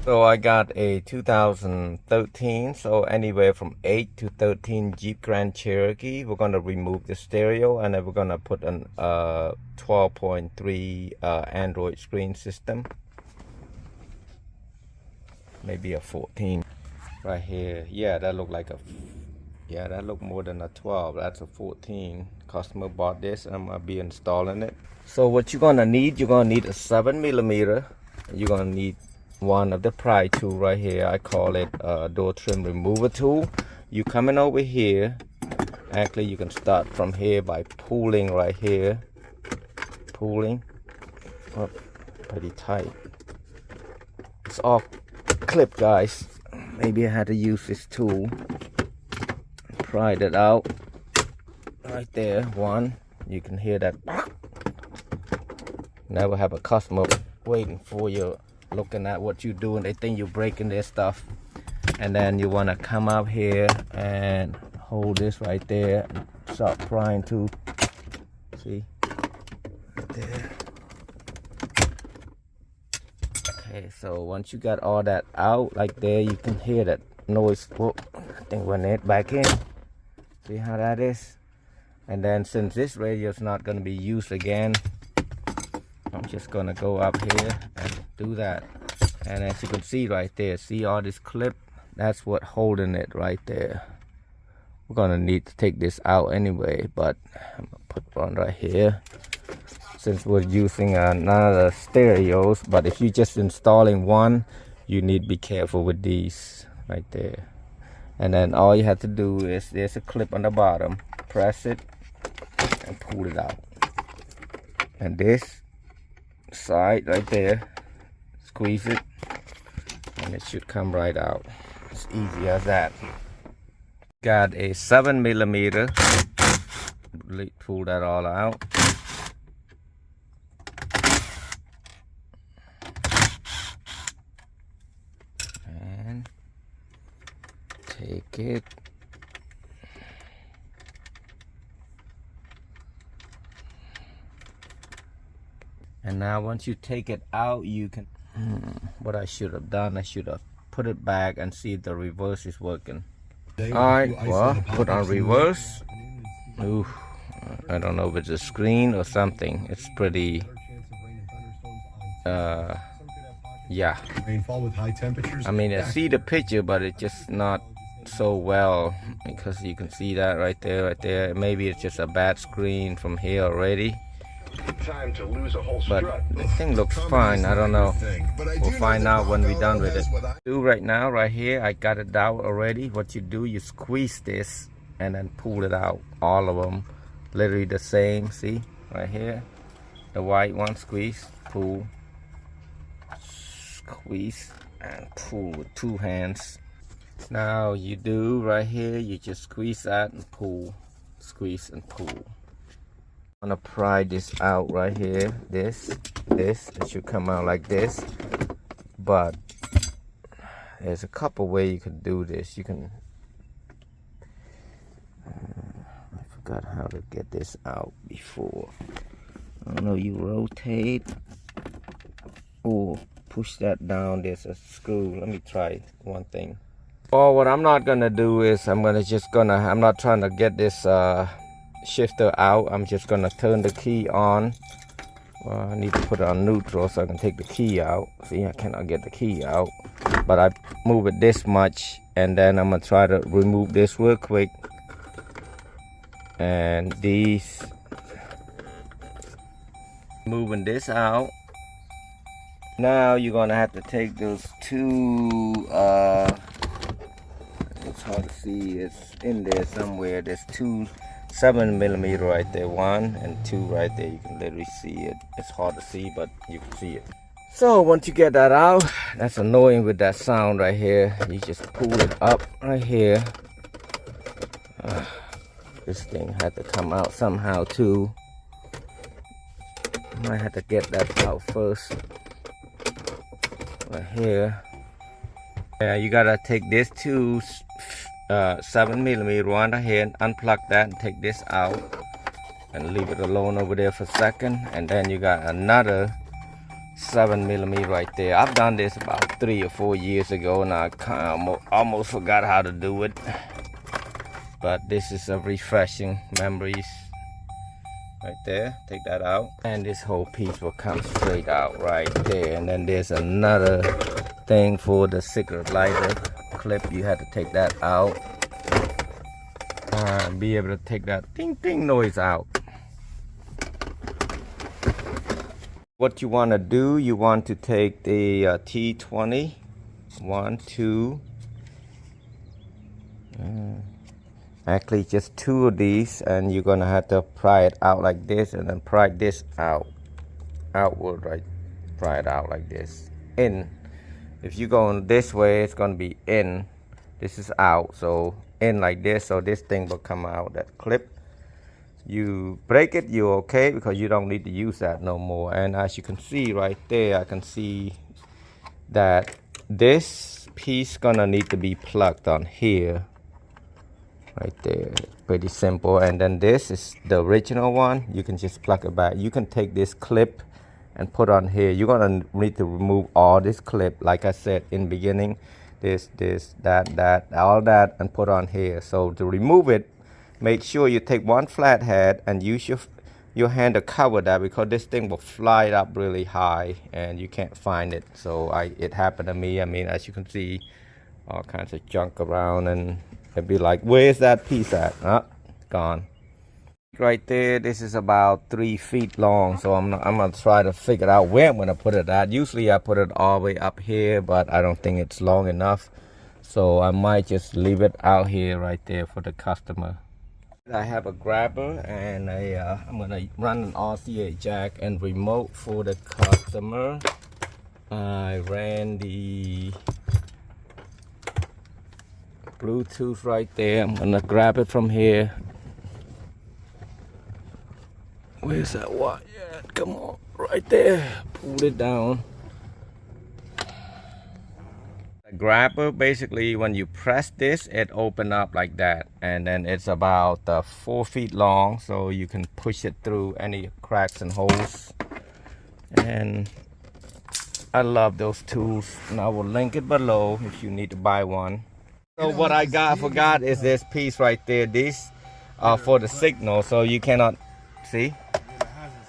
So I got a 2013, so anywhere from 8 to 13 Jeep Grand Cherokee. We're gonna remove the stereo and then we're gonna put an 12.3 Android screen system. Maybe a 14 right here. Yeah, that looked like a, yeah, that looked more than a 12. That's a 14. Customer bought this and I'm gonna be installing it. So what you're gonna need a 7mm. You're gonna need one of the pry tool right here. I call it door trim remover tool. You coming over here, actually you can start from here by pulling right here, pulling up pretty tight. It's all clipped, guys. Maybe I had to use this tool. Pry it out right there. One, you can hear that. Never have a customer waiting for you, looking at what you're doing. They think you're breaking their stuff. And then you want to come up here and hold this right there and start prying too. See? Right there. Okay, so once you got all that out like there, you can hear that noise. Whoa, I think when it back in. See how that is? And then since this radio is not going to be used again, I'm just gonna go up here and do that. And as you can see right there, see all this clip? That's what holding it right there. We're gonna need to take this out anyway, but I'm gonna put one right here since we're using another stereos. But if you're just installing one, you need to be careful with these right there. And then all you have to do is, there's a clip on the bottom, press it and pull it out. And this side right there, squeeze it and it should come right out. It's easy as that. Got a 7mm. Pull that all out. And take it. And now once you take it out, you can, what I should have done, I should have put it back and see if the reverse is working. Alright, well, put on reverse. Ooh, I don't know if it's a screen or something. It's pretty, yeah. Rainfall with high temperatures. I mean, I see the picture, but it's just not so well, because you can see that right there, right there. Maybe it's just a bad screen from here already. Time to lose a whole But the thing looks fine. I don't know. We'll find out when we're done with it. Right now, right here, I got it out already. What you do, you squeeze this and then pull it out. All of them, literally the same. See, right here, the white one, squeeze, pull, squeeze, and pull with two hands. Now you do right here, you just squeeze that and pull, squeeze and pull. I'm gonna pry this out right here. This, it should come out like this. But there's a couple ways you can do this. You can, I forgot how to get this out before. I don't know, you rotate or push that down. There's a screw. Let me try one thing. Well, what I'm not gonna do is I'm not trying to get this shifter out. I'm just gonna turn the key on. Well, I need to put it on neutral so I can take the key out. See, I cannot get the key out, but I move it this much, and then I'm gonna try to remove this real quick. And these, moving this out. Now you're gonna have to take those two, it's hard to see, it's in there somewhere. There's two 7mm right there, one and two right there. You can literally see it. It's hard to see, but you can see it. So once you get that out, that's annoying with that sound right here. You just pull it up right here. This thing had to come out somehow too. I might have to get that out first. Right here. Yeah, you gotta take this two 7mm one right here, unplug that and take this out and leave it alone over there for a second. And then you got another 7mm right there. I've done this about 3 or 4 years ago, and I kind of almost forgot how to do it. But this is a refreshing memories right there. Take that out, and this whole piece will come straight out right there. And then there's another thing for the cigarette lighter clip. You have to take that out. Be able to take that ding ding noise out. What you want to do, you want to take the T20, 1, 2, actually just 2 of these, and you're gonna have to pry it out like this, and then pry this outward, right? Pry it out like this, in. If you go this way, it's gonna be in. This is out, so in like this, so this thing will come out, that clip. You break it, you're okay, because you don't need to use that no more. And as you can see right there, I can see that this piece gonna need to be plugged on here right there. Pretty simple. And then this is the original one. You can just plug it back. You can take this clip and put on here. You're gonna need to remove all this clip, like I said in the beginning, this, that, all that, and put on here. So to remove it, make sure you take one flathead and use your hand to cover that, because this thing will fly up really high and you can't find it. So it happened to me. I mean, as you can see, all kinds of junk around, and it'd be like, where's that piece at? Gone. Right there, this is about 3 feet long, so I'm gonna try to figure out where I'm gonna put it at. Usually I put it all the way up here, but I don't think it's long enough, so I might just leave it out here right there for the customer. I have a grabber, and I'm gonna run an RCA jack and remote for the customer. I ran the Bluetooth right there. I'm gonna grab it from here. Where's that wire? Yeah, come on, right there. Pull it down. The grabber, basically, when you press this, it opens up like that, and then it's about 4 feet long, so you can push it through any cracks and holes. And I love those tools, and I will link it below if you need to buy one. So what I forgot is this piece right there. These are for the signal, so you cannot see.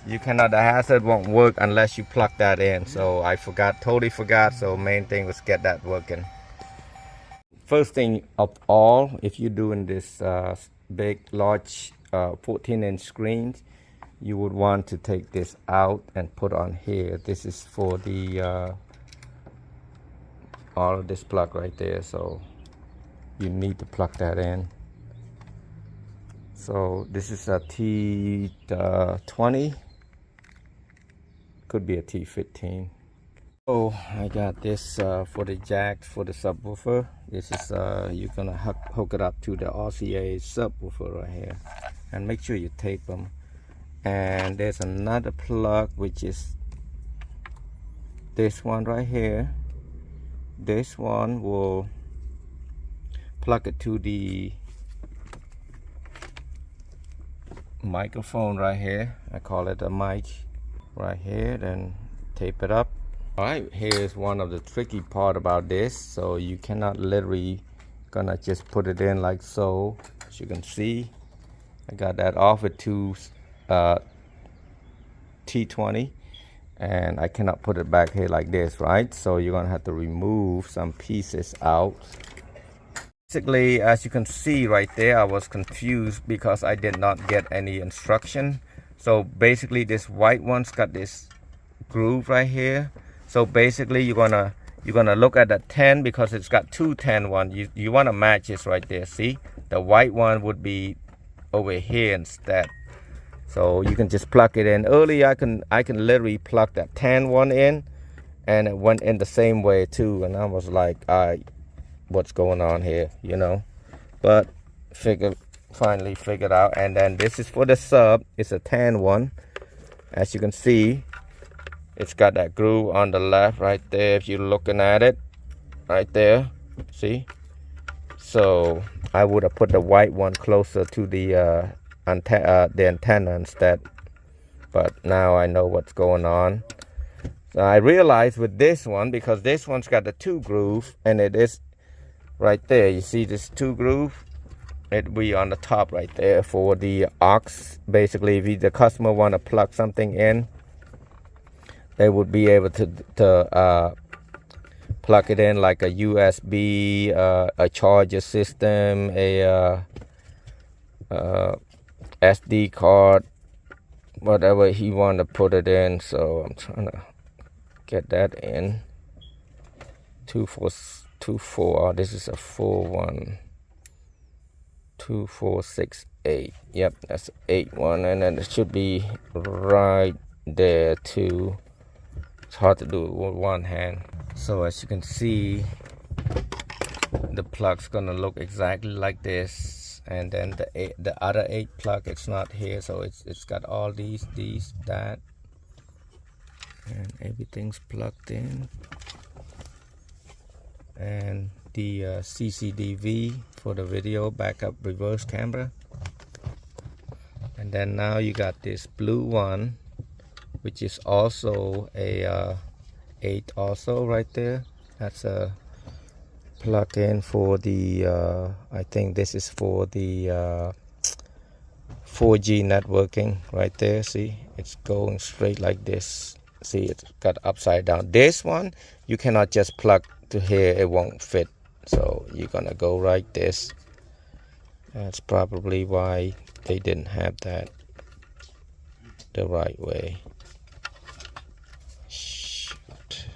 The hazard won't work unless you plug that in. So I totally forgot. So main thing was get that working. First thing of all, if you're doing this large 14-inch screens, you would want to take this out and put on here. This is for the all of this plug right there. So you need to plug that in. So this is a T20. Could be a T15. Oh, I got this for the jacks for the subwoofer. This is you're gonna hook it up to the RCA subwoofer right here, and make sure you tape them. And there's another plug, which is this one right here. This one will plug it to the microphone right here. I call it a mic right here. Then tape it up. All right, here's one of the tricky part about this. So you cannot literally gonna just put it in like so. As you can see, I got that off with 2 T20, and I cannot put it back here like this, right? So you're gonna have to remove some pieces out. Basically, as you can see right there, I was confused because I did not get any instruction. So basically, this white one's got this groove right here. So basically, you're gonna look at the 10, because it's got 2 10 ones. You want to match this right there. See, the white one would be over here instead. So you can just plug it in. Earlier, I can literally plug that 10 one in, and it went in the same way too. And I was like, what's going on here, you know? But finally figured out. And then this is for the sub. It's a tan one. As you can see, it's got that groove on the left right there. If you're looking at it right there, see? So I would have put the white one closer to the antenna instead. But now I know what's going on. So I realized with this one, because this one's got the 2 groove, and it is right there. You see this 2 groove? It will be on the top right there for the aux. Basically, if the customer want to plug something in, they would be able to plug it in like a USB, a charger system, a SD card, whatever he want to put it in. So I'm trying to get that in. 2424. This is a full one. 2468. Yep, that's 8 one, and then it should be right there too. It's hard to do it with one hand. So as you can see, the plug's gonna look exactly like this, and then the other 8 plug, it's not here, so it's got all these, that, and everything's plugged in. And the CCDV for the video backup reverse camera. And then now you got this blue one, which is also a 8 also right there. That's a plug-in for the I think this is for the 4G networking right there. See, it's going straight like this. See, it's got upside down. This one you cannot just plug to here, it won't fit, so you're gonna go like this. That's probably why they didn't have that the right way. Shoot.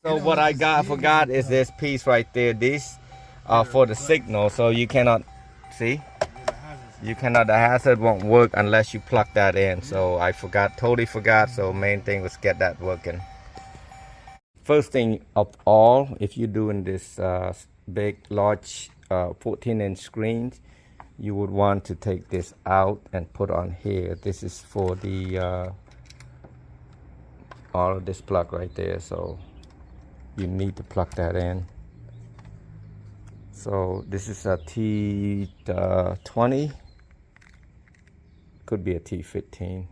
So what I forgot is this piece right there. These are for the signal, so you cannot see. The hazard won't work unless you plug that in. So I totally forgot. So main thing was get that working. First thing of all, if you're doing this large 14-inch screen, you would want to take this out and put on here. This is for the all of this plug right there. So you need to plug that in. So this is a T20. Could be a T15.